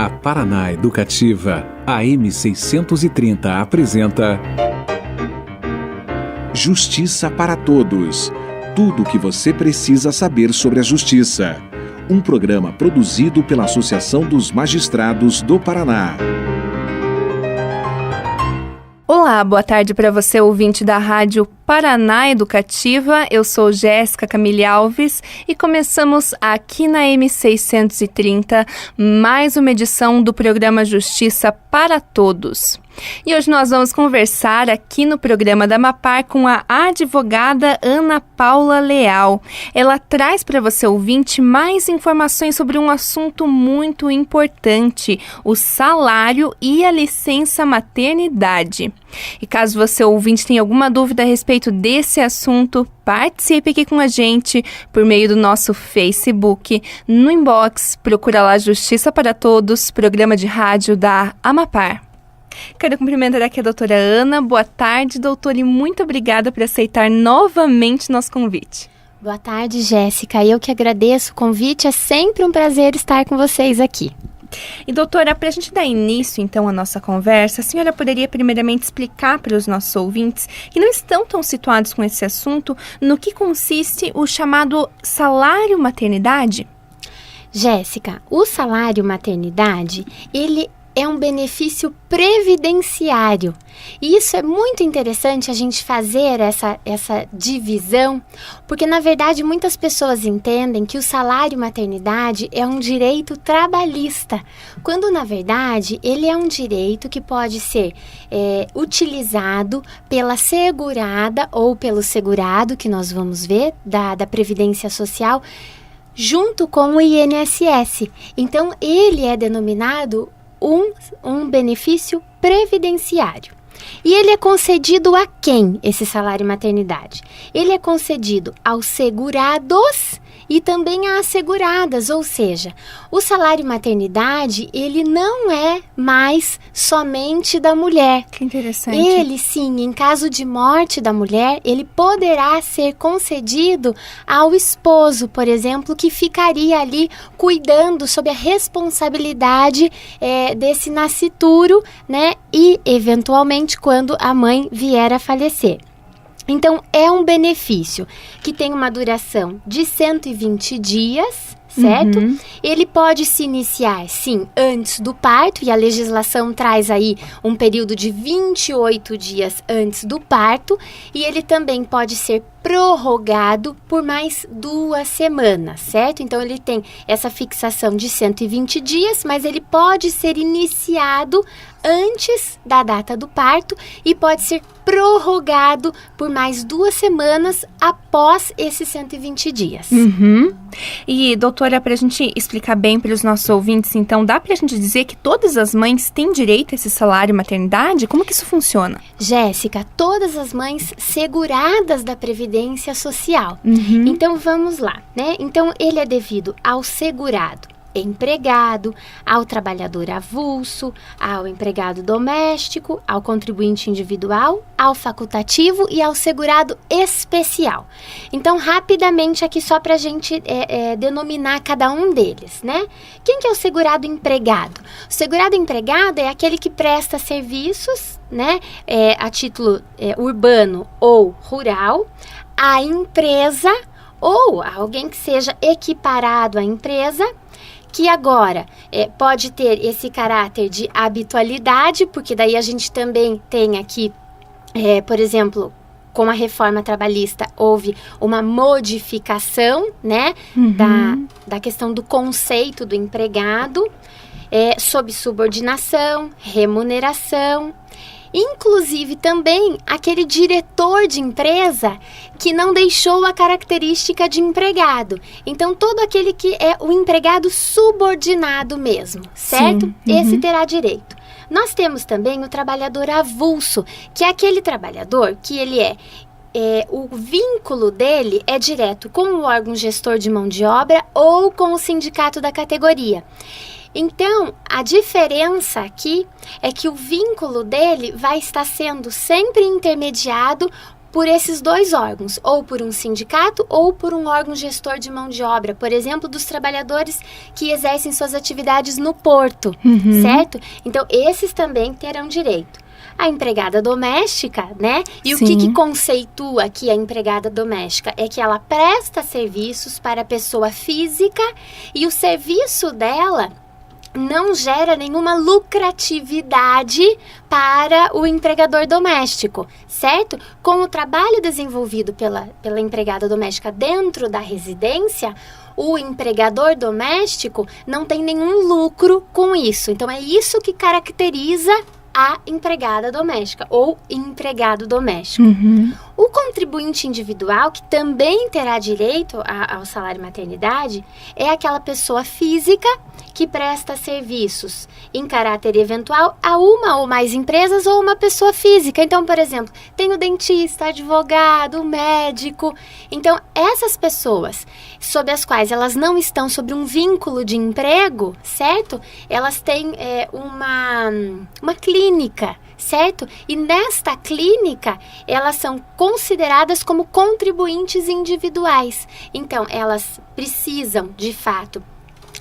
A Paraná Educativa, AM 630 apresenta Justiça para Todos. Tudo o que você precisa saber sobre a justiça. Um programa produzido pela Associação dos Magistrados do Paraná. Olá, boa tarde para você, ouvinte da Rádio Paraná Educativa. Eu sou Jéssica Camille Alves e começamos aqui na M630 mais uma edição do programa Justiça para Todos. E hoje nós vamos conversar aqui no programa da Amapar com a advogada Ana Paula Leal. Ela traz para você, ouvinte, mais informações sobre um assunto muito importante, o salário e a licença maternidade. E caso você, ouvinte, tenha alguma dúvida a respeito desse assunto, participe aqui com a gente por meio do nosso Facebook, no inbox, procura lá Justiça para Todos, programa de rádio da Amapar. Quero cumprimentar aqui a doutora Ana. Boa tarde, doutora, e muito obrigada por aceitar novamente nosso convite. Boa tarde, Jéssica. Eu que agradeço o convite. É sempre um prazer estar com vocês aqui. E doutora, para a gente dar início então à nossa conversa, a senhora poderia primeiramente explicar para os nossos ouvintes que não estão tão situados com esse assunto, no que consiste o chamado salário maternidade? Jéssica, o salário maternidade, ele é um benefício previdenciário. E isso é muito interessante a gente fazer essa divisão, porque na verdade muitas pessoas entendem que o salário maternidade é um direito trabalhista, quando na verdade ele é um direito que pode ser utilizado pela segurada ou pelo segurado, que nós vamos ver, da Previdência Social, junto com o INSS. Então ele é denominado um benefício previdenciário. E ele é concedido a quem, esse salário maternidade? Ele é concedido aos segurados e também às seguradas, ou seja, o salário maternidade, ele não é mais somente da mulher. Que interessante. Ele, sim, em caso de morte da mulher, ele poderá ser concedido ao esposo, por exemplo, que ficaria ali cuidando sob a responsabilidade desse nascituro, né? E, eventualmente, quando a mãe vier a falecer. Então, é um benefício que tem uma duração de 120 dias, certo? Uhum. Ele pode se iniciar, sim, antes do parto, e a legislação traz aí um período de 28 dias antes do parto, e ele também pode ser prorrogado por mais 2 semanas, certo? Então, ele tem essa fixação de 120 dias, mas ele pode ser iniciado antes da data do parto e pode ser prorrogado por mais 2 semanas após esses 120 dias. Uhum. E, doutora, para a gente explicar bem para os nossos ouvintes, então, dá para a gente dizer que todas as mães têm direito a esse salário maternidade? Como que isso funciona? Jéssica, todas as mães seguradas da Previdência Social. Uhum. Então, vamos lá, né? Então, ele é devido ao segurado empregado, ao trabalhador avulso, ao empregado doméstico, ao contribuinte individual, ao facultativo e ao segurado especial. Então, rapidamente aqui só para a gente denominar cada um deles, né? Quem que é o segurado empregado? O segurado empregado é aquele que presta serviços, né? A título urbano ou rural, à empresa ou a alguém que seja equiparado à empresa, que agora pode ter esse caráter de habitualidade, porque daí a gente também tem aqui, por exemplo, com a reforma trabalhista, houve uma modificação, né, uhum, da questão do conceito do empregado, sob subordinação, remuneração. Inclusive também aquele diretor de empresa que não deixou a característica de empregado. Então, todo aquele que é o empregado subordinado mesmo, certo? Sim, uhum. Esse terá direito. Nós temos também o trabalhador avulso, que é aquele trabalhador que ele o vínculo dele é direto com o órgão gestor de mão de obra ou com o sindicato da categoria. Então, a diferença aqui é que o vínculo dele vai estar sendo sempre intermediado por esses dois órgãos, ou por um sindicato ou por um órgão gestor de mão de obra, por exemplo, dos trabalhadores que exercem suas atividades no porto, certo? Então, esses também terão direito. A empregada doméstica, né? E Sim. o que conceitua aqui a empregada doméstica? É que ela presta serviços para a pessoa física e o serviço dela não gera nenhuma lucratividade para o empregador doméstico, certo? Com o trabalho desenvolvido pela empregada doméstica dentro da residência, o empregador doméstico não tem nenhum lucro com isso. Então, é isso que caracteriza a empregada doméstica ou empregado doméstico. O contribuinte individual, que também terá direito ao salário maternidade, é aquela pessoa física que presta serviços em caráter eventual a uma ou mais empresas ou uma pessoa física. Então, por exemplo, tem o dentista, advogado, médico. Então, essas pessoas sobre as quais elas não estão sobre um vínculo de emprego, certo? Elas têm uma clínica, certo? E nesta clínica, elas são consideradas como contribuintes individuais. Então, elas precisam, de fato,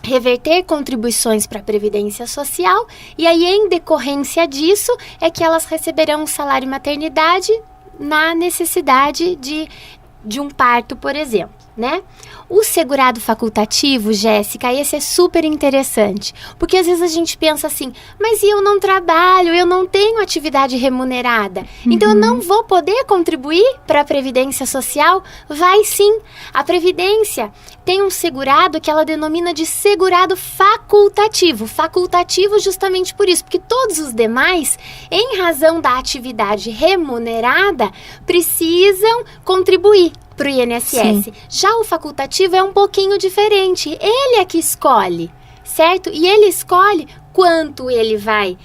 reverter contribuições para a Previdência Social e aí, em decorrência disso, é que elas receberão o salário maternidade na necessidade de um parto, por exemplo, né? O segurado facultativo, Jéssica, esse é super interessante, porque às vezes a gente pensa assim, mas eu não trabalho, eu não tenho atividade remunerada, então eu não vou poder contribuir para a Previdência Social? Vai sim. A Previdência tem um segurado que ela denomina de segurado facultativo. Facultativo justamente por isso, porque todos os demais, em razão da atividade remunerada, precisam contribuir para o INSS. Sim. Já o facultativo é um pouquinho diferente. Ele é que escolhe, certo? E ele escolhe quanto ele vai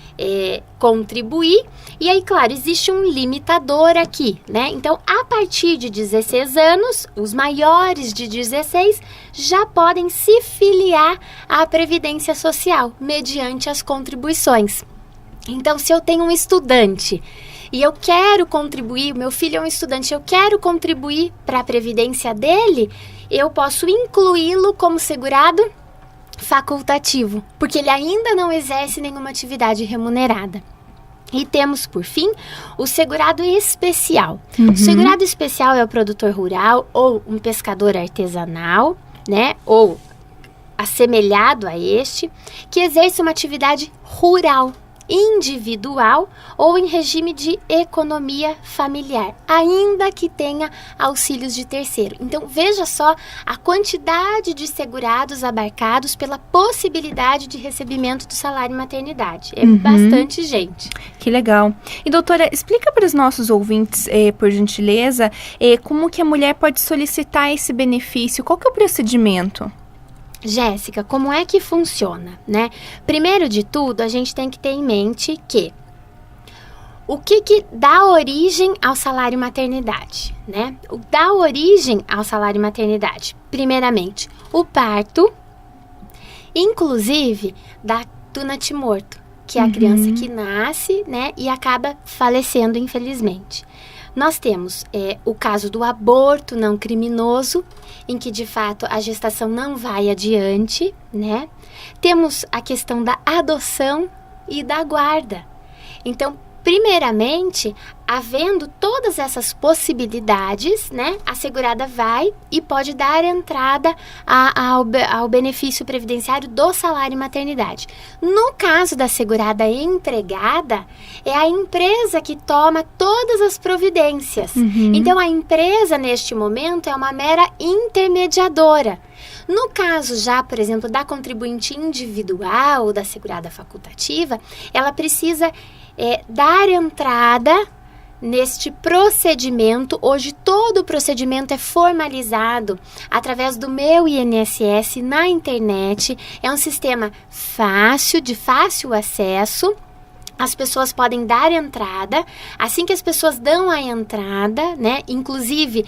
contribuir. E aí, claro, existe um limitador aqui, né? Então, a partir de 16 anos, os maiores de 16 já podem se filiar à Previdência Social mediante as contribuições. Então, se eu tenho um estudante e eu quero contribuir, meu filho é um estudante, eu quero contribuir para a previdência dele, eu posso incluí-lo como segurado facultativo, porque ele ainda não exerce nenhuma atividade remunerada. E temos, por fim, o segurado especial. O segurado especial é o produtor rural ou um pescador artesanal, né, ou assemelhado a este, que exerce uma atividade rural, individual ou em regime de economia familiar, ainda que tenha auxílios de terceiro. Então, veja só a quantidade de segurados abarcados pela possibilidade de recebimento do salário maternidade. É bastante gente. Que legal. E, doutora, explica para os nossos ouvintes, por gentileza, como que a mulher pode solicitar esse benefício? Qual que é o procedimento? Jéssica, como é que funciona, né? Primeiro de tudo, a gente tem que ter em mente que o que dá origem ao salário maternidade, né? O dá origem ao salário maternidade, primeiramente, o parto, inclusive do natimorto, que é a criança que nasce, né, e acaba falecendo, infelizmente. Nós temos o caso do aborto não criminoso, em que, de fato, a gestação não vai adiante, né? Temos a questão da adoção e da guarda. Então, primeiramente, havendo todas essas possibilidades, né, a segurada vai e pode dar entrada ao benefício previdenciário do salário maternidade. No caso da segurada empregada, é a empresa que toma todas as providências. Então, a empresa, neste momento, é uma mera intermediadora. No caso já, por exemplo, da contribuinte individual ou da segurada facultativa, ela precisa dar entrada neste procedimento. Hoje todo o procedimento é formalizado através do Meu INSS na internet. É um sistema fácil, de fácil acesso. As pessoas podem dar entrada. Assim que as pessoas dão a entrada, né, inclusive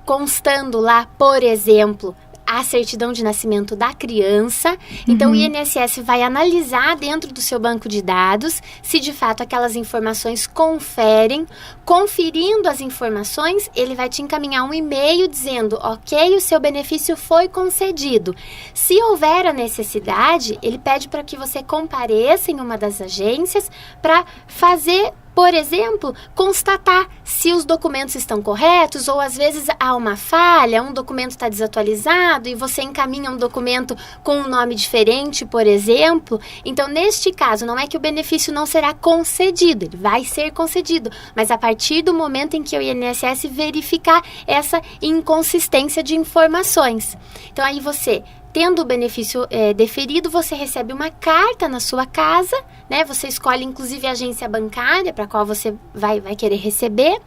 constando lá, por exemplo, a certidão de nascimento da criança. Então, o INSS vai analisar dentro do seu banco de dados se de fato aquelas informações conferem. Conferindo as informações, ele vai te encaminhar um e-mail dizendo, ok, o seu benefício foi concedido. Se houver a necessidade, ele pede para que você compareça em uma das agências para fazer, por exemplo, constatar se os documentos estão corretos, ou às vezes há uma falha, um documento está desatualizado e você encaminha um documento com um nome diferente, por exemplo. Então, neste caso, não é que o benefício não será concedido, ele vai ser concedido, mas a partir do momento em que o INSS verificar essa inconsistência de informações. Então, aí você, tendo o benefício deferido, você recebe uma carta na sua casa, né? Você escolhe, inclusive, a agência bancária para a qual você vai querer receber.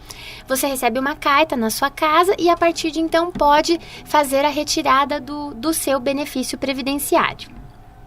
Você recebe uma carta na sua casa e, a partir de então, pode fazer a retirada do seu benefício previdenciário.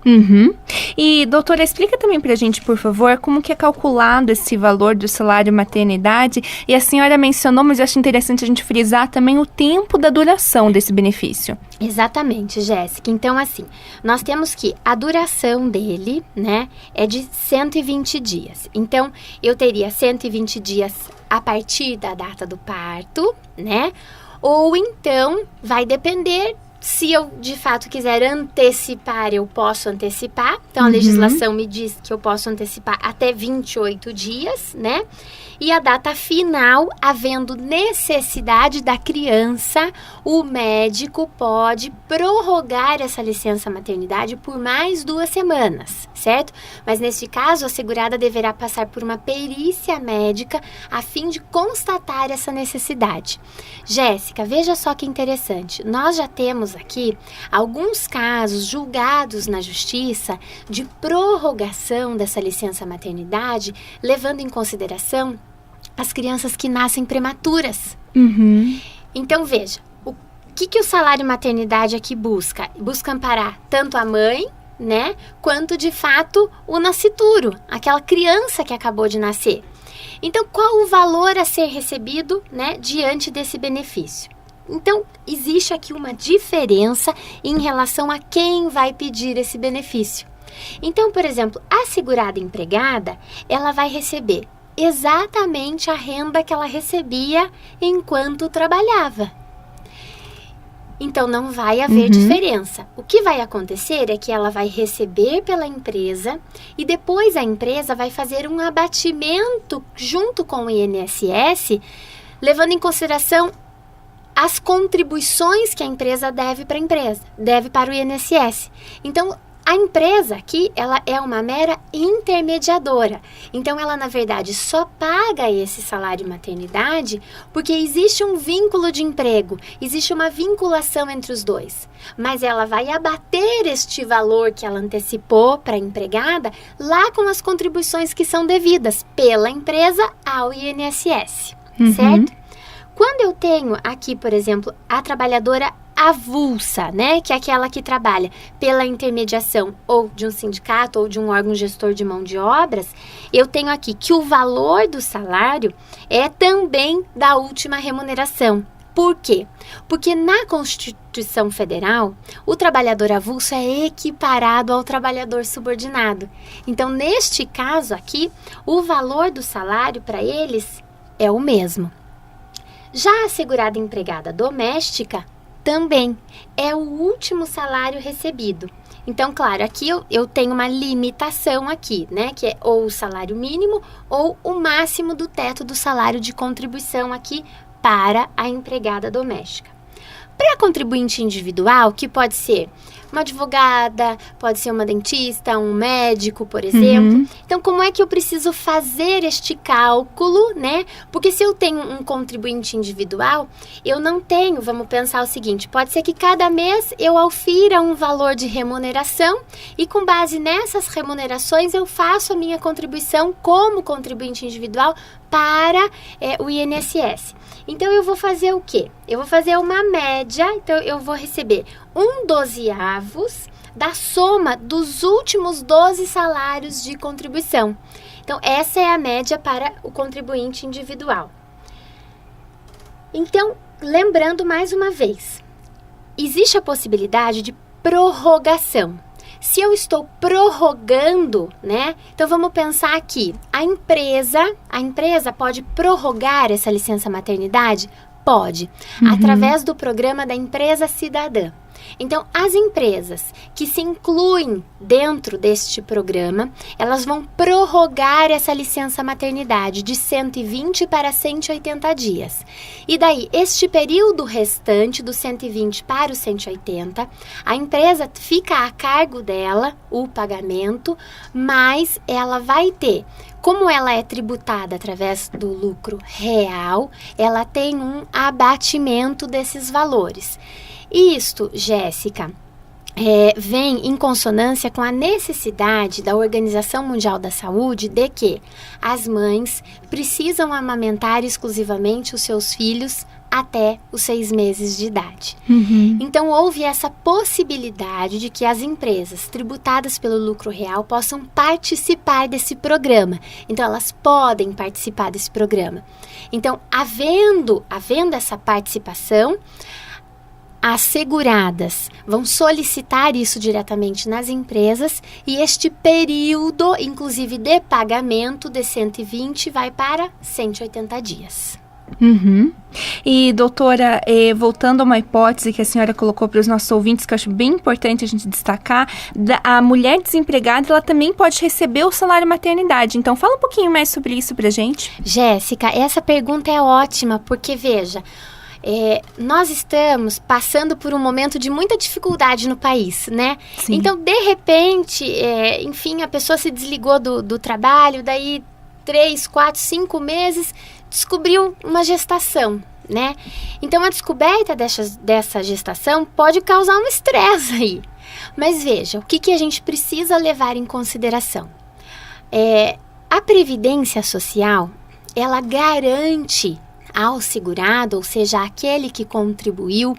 Uhum. E, doutora, explica também pra gente, por favor, como que é calculado esse valor do salário maternidade. E a senhora mencionou, mas eu acho interessante a gente frisar também o tempo da duração desse benefício. Exatamente, Jéssica. Então, assim, nós temos que a duração dele, né, é de 120 dias. Então, eu teria 120 dias a partir da data do parto, né? Ou então, vai depender. Se eu, de fato, quiser antecipar, eu posso antecipar. Então, a legislação me diz que eu posso antecipar até 28 dias, né? E a data final, havendo necessidade da criança, o médico pode prorrogar essa licença maternidade por mais 2 semanas, certo? Mas, neste caso, a segurada deverá passar por uma perícia médica a fim de constatar essa necessidade. Jéssica, veja só que interessante. Nós já temos aqui alguns casos julgados na justiça de prorrogação dessa licença maternidade, levando em consideração as crianças que nascem prematuras. Então, veja, o que o salário maternidade aqui busca? Busca amparar tanto a mãe, né, quanto, de fato, o nascituro, aquela criança que acabou de nascer. Então, qual o valor a ser recebido, né, diante desse benefício? Então, existe aqui uma diferença em relação a quem vai pedir esse benefício. Então, por exemplo, a segurada empregada, ela vai receber exatamente a renda que ela recebia enquanto trabalhava. Então, não vai haver diferença. O que vai acontecer é que ela vai receber pela empresa e depois a empresa vai fazer um abatimento junto com o INSS, levando em consideração as contribuições que a empresa deve para a empresa, deve para o INSS. Então, a empresa aqui, ela é uma mera intermediadora. Então, ela, na verdade, só paga esse salário maternidade porque existe um vínculo de emprego, existe uma vinculação entre os dois. Mas ela vai abater este valor que ela antecipou para a empregada lá com as contribuições que são devidas pela empresa ao INSS, certo? Quando eu tenho aqui, por exemplo, a trabalhadora avulsa, né, que é aquela que trabalha pela intermediação ou de um sindicato ou de um órgão gestor de mão de obras, eu tenho aqui que o valor do salário é também da última remuneração. Por quê? Porque na Constituição Federal, o trabalhador avulso é equiparado ao trabalhador subordinado. Então, neste caso aqui, o valor do salário para eles é o mesmo. Já a segurada empregada doméstica também é o último salário recebido. Então, claro, aqui eu tenho uma limitação aqui, né? Que é ou o salário mínimo ou o máximo do teto do salário de contribuição aqui para a empregada doméstica. Para a contribuinte individual, que pode ser uma advogada, pode ser uma dentista, um médico, por exemplo. Então, como é que eu preciso fazer este cálculo, né? Porque se eu tenho um contribuinte individual, eu não tenho, vamos pensar o seguinte, pode ser que cada mês eu aufira um valor de remuneração e com base nessas remunerações eu faço a minha contribuição como contribuinte individual para o INSS. Então, eu vou fazer o quê? Eu vou fazer uma média, então eu vou receber 1/12 da soma dos últimos 12 salários de contribuição. Então, essa é a média para o contribuinte individual. Então, lembrando mais uma vez, existe a possibilidade de prorrogação. Se eu estou prorrogando, né? Então vamos pensar aqui. A empresa pode prorrogar essa licença maternidade? Pode, através do programa da Empresa Cidadã. Então, as empresas que se incluem dentro deste programa, elas vão prorrogar essa licença maternidade de 120 para 180 dias. E daí, este período restante, do 120 para o 180, a empresa fica a cargo dela, o pagamento, mas ela vai ter... Como ela é tributada através do lucro real, ela tem um abatimento desses valores. Isto, Jéssica, vem em consonância com a necessidade da Organização Mundial da Saúde de que as mães precisam amamentar exclusivamente os seus filhos até os 6 meses de idade. Então, houve essa possibilidade de que as empresas tributadas pelo lucro real possam participar desse programa. Então, elas podem participar desse programa. Então, havendo essa participação, as seguradas vão solicitar isso diretamente nas empresas e este período, inclusive de pagamento de 120, vai para 180 dias. E, doutora, voltando a uma hipótese que a senhora colocou para os nossos ouvintes, que eu acho bem importante a gente destacar, a mulher desempregada, ela também pode receber o salário maternidade. Então, fala um pouquinho mais sobre isso para a gente. Jéssica, essa pergunta é ótima, porque, veja, nós estamos passando por um momento de muita dificuldade no país, né? Sim. Então, de repente, enfim, a pessoa se desligou do trabalho, daí 3, 4, 5 meses, descobriu uma gestação, né? Então, a descoberta dessa gestação pode causar um estresse aí. Mas veja, o que a gente precisa levar em consideração? A Previdência Social, ela garante ao segurado, ou seja, aquele que contribuiu,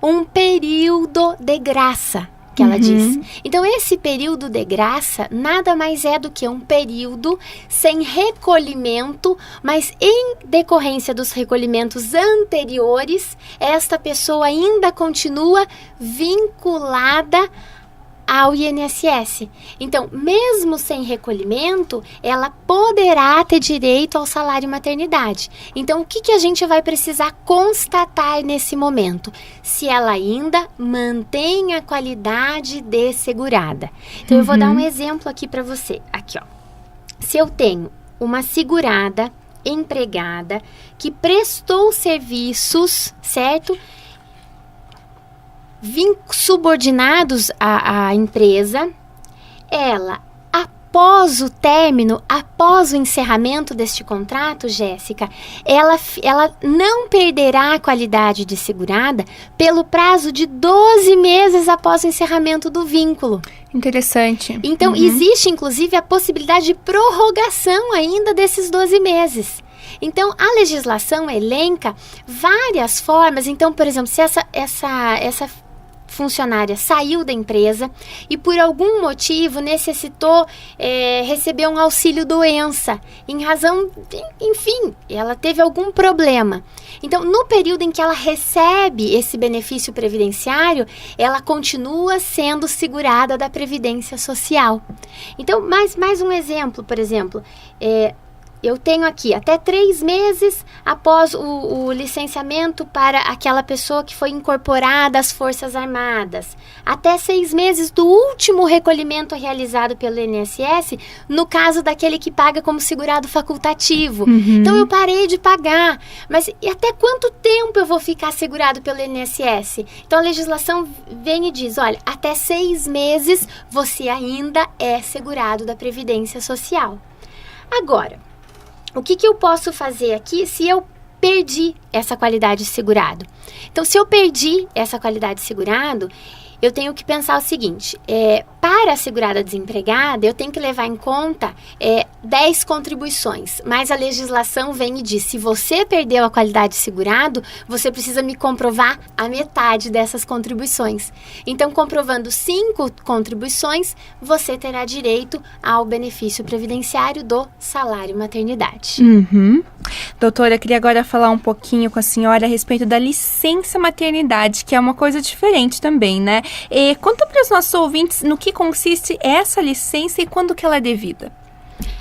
um período de graça, que ela diz. Então, esse período de graça nada mais é do que um período sem recolhimento, mas em decorrência dos recolhimentos anteriores, esta pessoa ainda continua vinculada ao INSS. Então, mesmo sem recolhimento, ela poderá ter direito ao salário maternidade. Então, o que a gente vai precisar constatar nesse momento? Se ela ainda mantém a qualidade de segurada. Então, eu vou dar um exemplo aqui para você. Aqui, ó. Se eu tenho uma segurada empregada que prestou serviços, certo? Subordinados à empresa, ela, após o encerramento deste contrato, Jéssica, ela não perderá a qualidade de segurada pelo prazo de 12 meses após o encerramento do vínculo. Interessante. Então, existe, inclusive, a possibilidade de prorrogação ainda desses 12 meses. Então, a legislação elenca várias formas. Então, por exemplo, se essa funcionária saiu da empresa e por algum motivo necessitou receber um auxílio doença, em razão, enfim, ela teve algum problema. Então, no período em que ela recebe esse benefício previdenciário, ela continua sendo segurada da Previdência Social. Então, mais um exemplo, por exemplo, eu tenho aqui até 3 meses após o licenciamento para aquela pessoa que foi incorporada às Forças Armadas, até 6 meses do último recolhimento realizado pelo INSS, no caso daquele que paga como segurado facultativo. Então, eu parei de pagar, mas e até quanto tempo eu vou ficar segurado pelo INSS? Então, a legislação vem e diz, olha, até 6 meses você ainda é segurado da Previdência Social. Agora, o que eu posso fazer aqui se eu perdi essa qualidade de segurado? Então, se eu perdi essa qualidade de segurado, eu tenho que pensar o seguinte, para a segurada desempregada, eu tenho que levar em conta 10 contribuições, mas a legislação vem e diz, se você perdeu a qualidade de segurado, você precisa me comprovar a metade dessas contribuições. Então, comprovando 5 contribuições, você terá direito ao benefício previdenciário do salário maternidade. Doutora, eu queria agora falar um pouquinho com a senhora a respeito da licença maternidade, que é uma coisa diferente também, né? Conta para os nossos ouvintes no que consiste essa licença e quando que ela é devida.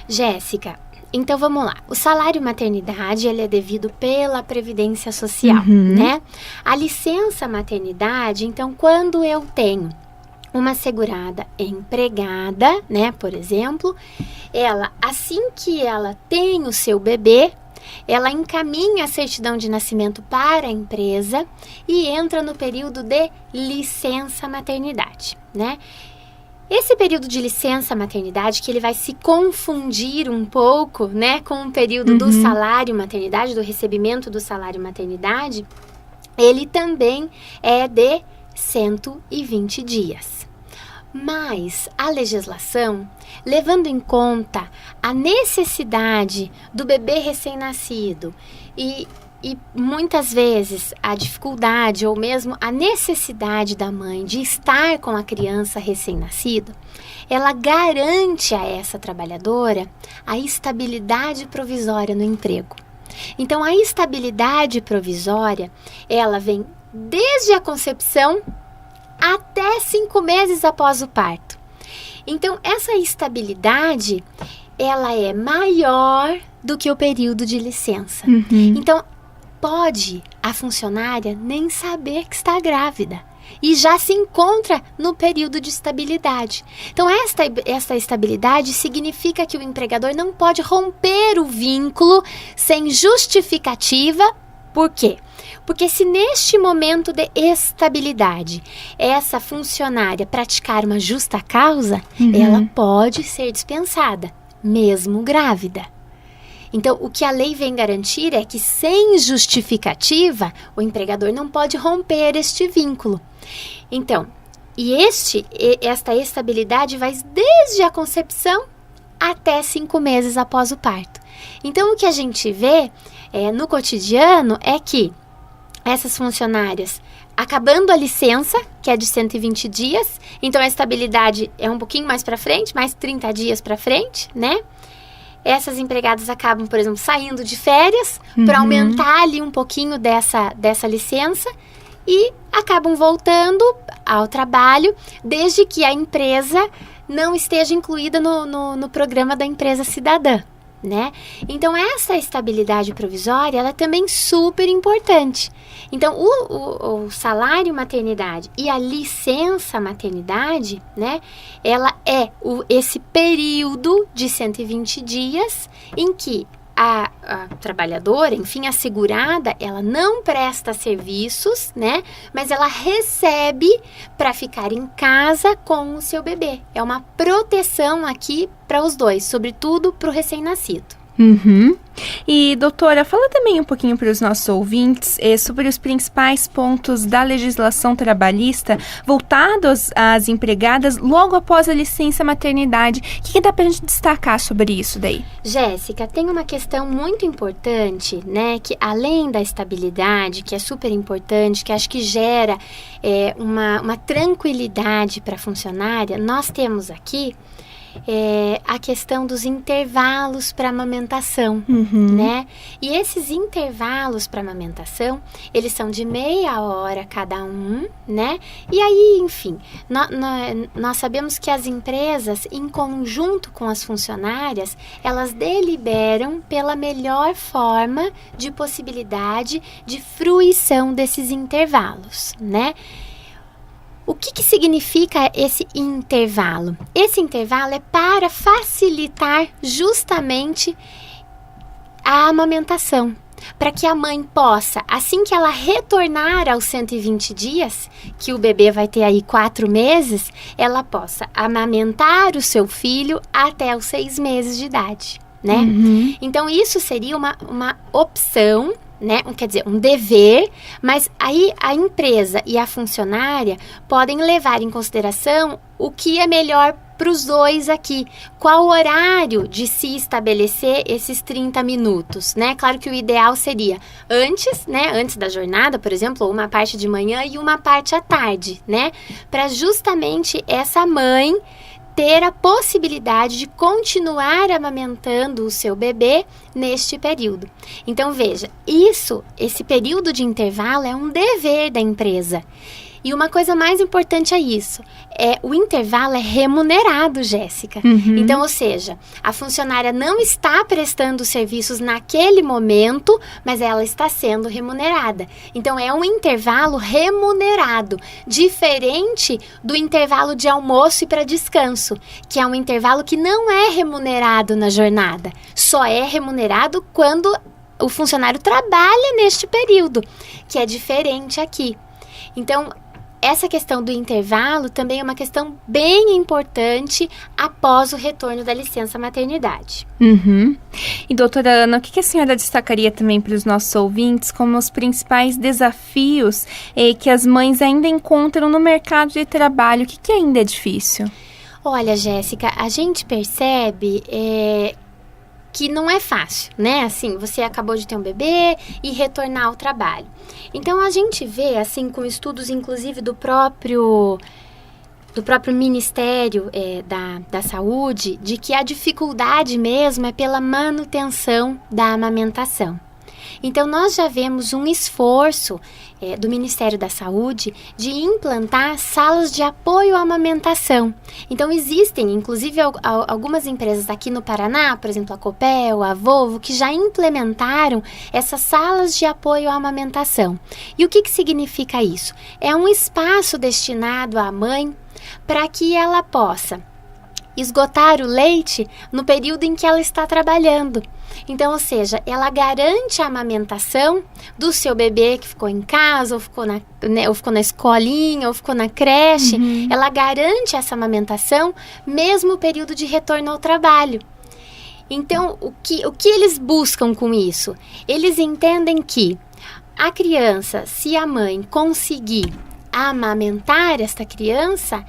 Jéssica, então vamos lá. O salário maternidade, ele é devido pela Previdência Social, né? A licença maternidade, então, quando eu tenho uma segurada empregada, né, por exemplo, ela, assim que ela tem o seu bebê, ela encaminha a certidão de nascimento para a empresa e entra no período de licença maternidade, né? Esse período de licença maternidade, que ele vai se confundir um pouco, né, com o período do salário maternidade, do recebimento do salário maternidade, ele também é de 120 dias. Mas a legislação, levando em conta a necessidade do bebê recém-nascido e muitas vezes a dificuldade ou mesmo a necessidade da mãe de estar com a criança recém-nascida, ela garante a essa trabalhadora a estabilidade provisória no emprego. Então, a estabilidade provisória, ela vem desde a concepção até 5 meses após o parto. Então, essa estabilidade, ela é maior do que o período de licença. Então, pode a funcionária nem saber que está grávida e já se encontra no período de estabilidade. Então, esta estabilidade significa que o empregador não pode romper o vínculo sem justificativa. Por quê? Porque se neste momento de estabilidade essa funcionária praticar uma justa causa, ela pode ser dispensada, mesmo grávida. Então, o que a lei vem garantir é que sem justificativa, o empregador não pode romper este vínculo. Então, esta estabilidade vai desde a concepção até 5 meses após o parto. Então, o que a gente vê no cotidiano é que essas funcionárias, acabando a licença, que é de 120 dias, então a estabilidade é um pouquinho mais para frente, mais 30 dias para frente, né? Essas empregadas acabam, por exemplo, saindo de férias para aumentar ali um pouquinho dessa licença e acabam voltando ao trabalho desde que a empresa não esteja incluída no programa da empresa cidadã, né? Então, essa estabilidade provisória, ela é também super importante. Então, o salário maternidade e a licença maternidade, né? Ela é esse período de 120 dias em que a trabalhadora, enfim, a segurada, ela não presta serviços, né? Mas ela recebe para ficar em casa com o seu bebê. É uma proteção aqui para os dois, sobretudo para o recém-nascido. E, doutora, fala também um pouquinho para os nossos ouvintes sobre os principais pontos da legislação trabalhista voltados às empregadas logo após a licença maternidade. O que dá para a gente destacar sobre isso daí? Jéssica, tem uma questão muito importante, né, que além da estabilidade, que é super importante, que acho que gera uma tranquilidade para a funcionária, nós temos aqui a questão dos intervalos para amamentação, né? E esses intervalos para amamentação, eles são de meia hora cada um, né? E aí, enfim, nós sabemos que as empresas, em conjunto com as funcionárias, elas deliberam pela melhor forma de possibilidade de fruição desses intervalos, né? O que significa esse intervalo? Esse intervalo é para facilitar justamente a amamentação, para que a mãe possa, assim que ela retornar aos 120 dias, que o bebê vai ter aí 4 meses, ela possa amamentar o seu filho até os 6 meses de idade, né? Então, isso seria uma opção, né? Quer dizer, um dever, mas aí a empresa e a funcionária podem levar em consideração o que é melhor para os dois aqui. Qual o horário de se estabelecer esses 30 minutos, né? Claro que o ideal seria antes, né? Antes da jornada, por exemplo, uma parte de manhã e uma parte à tarde, né? Para justamente essa mãe ter a possibilidade de continuar amamentando o seu bebê neste período. Então, veja, esse período de intervalo é um dever da empresa. E uma coisa mais importante é isso, o intervalo é remunerado, Jéssica. Então, ou seja, a funcionária não está prestando serviços naquele momento, mas ela está sendo remunerada. Então, é um intervalo remunerado, diferente do intervalo de almoço e para descanso, que é um intervalo que não é remunerado na jornada. Só é remunerado quando o funcionário trabalha neste período, que é diferente aqui. Então, essa questão do intervalo também é uma questão bem importante após o retorno da licença maternidade. E doutora Ana, o que a senhora destacaria também para os nossos ouvintes como os principais desafios que as mães ainda encontram no mercado de trabalho? O que ainda é difícil? Olha, Jéssica, a gente percebe que não é fácil, né? Assim, você acabou de ter um bebê e retornar ao trabalho. Então, a gente vê, assim, com estudos, inclusive, do próprio Ministério da Saúde, de que a dificuldade mesmo é pela manutenção da amamentação. Então, nós já vemos um esforço do Ministério da Saúde de implantar salas de apoio à amamentação. Então, existem, inclusive, algumas empresas aqui no Paraná, por exemplo, a Copel, a Volvo, que já implementaram essas salas de apoio à amamentação. E o que significa isso? É um espaço destinado à mãe para que ela possa esgotar o leite no período em que ela está trabalhando. Então, ou seja, ela garante a amamentação do seu bebê que ficou em casa, ou ficou na escolinha, ou ficou na creche. Ela garante essa amamentação mesmo o período de retorno ao trabalho. Então, o que eles buscam com isso? Eles entendem que a criança, se a mãe conseguir amamentar esta criança,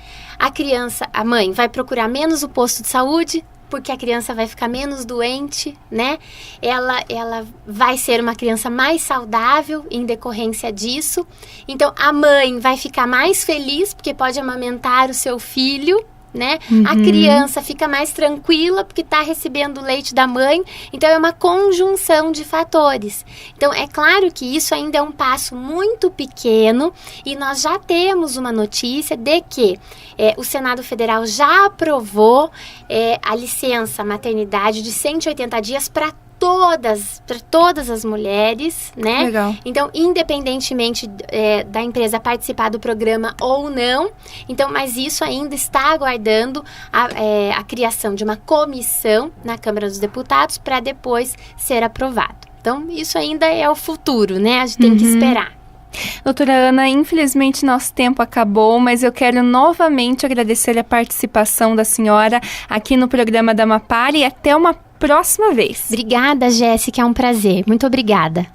a mãe vai procurar menos o posto de saúde, porque a criança vai ficar menos doente, né? Ela vai ser uma criança mais saudável em decorrência disso. Então, a mãe vai ficar mais feliz, porque pode amamentar o seu filho, né? A criança fica mais tranquila porque está recebendo o leite da mãe. Então, é uma conjunção de fatores. Então, é claro que isso ainda é um passo muito pequeno e nós já temos uma notícia de que o Senado Federal já aprovou a licença maternidade de 180 dias para todas as mulheres, né? Legal. Então, independentemente da empresa participar do programa ou não, então, mas isso ainda está aguardando a criação de uma comissão na Câmara dos Deputados para depois ser aprovado. Então, isso ainda é o futuro, né? A gente tem que esperar. Doutora Ana, infelizmente nosso tempo acabou, mas eu quero novamente agradecer a participação da senhora aqui no programa da Amapara e até uma próxima vez. Obrigada, Jéssica, é um prazer. Muito obrigada.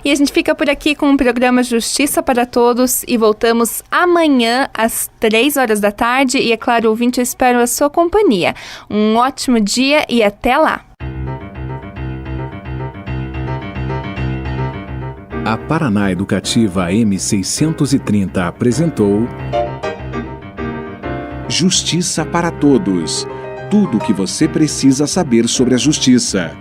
E a gente fica por aqui com o programa Justiça para Todos e voltamos amanhã às 3h da tarde. E é claro, ouvinte, eu espero a sua companhia. Um ótimo dia e até lá! A Paraná Educativa M630 apresentou Justiça para Todos. Tudo o que você precisa saber sobre a justiça.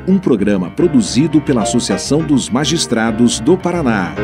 Um programa produzido pela Associação dos Magistrados do Paraná.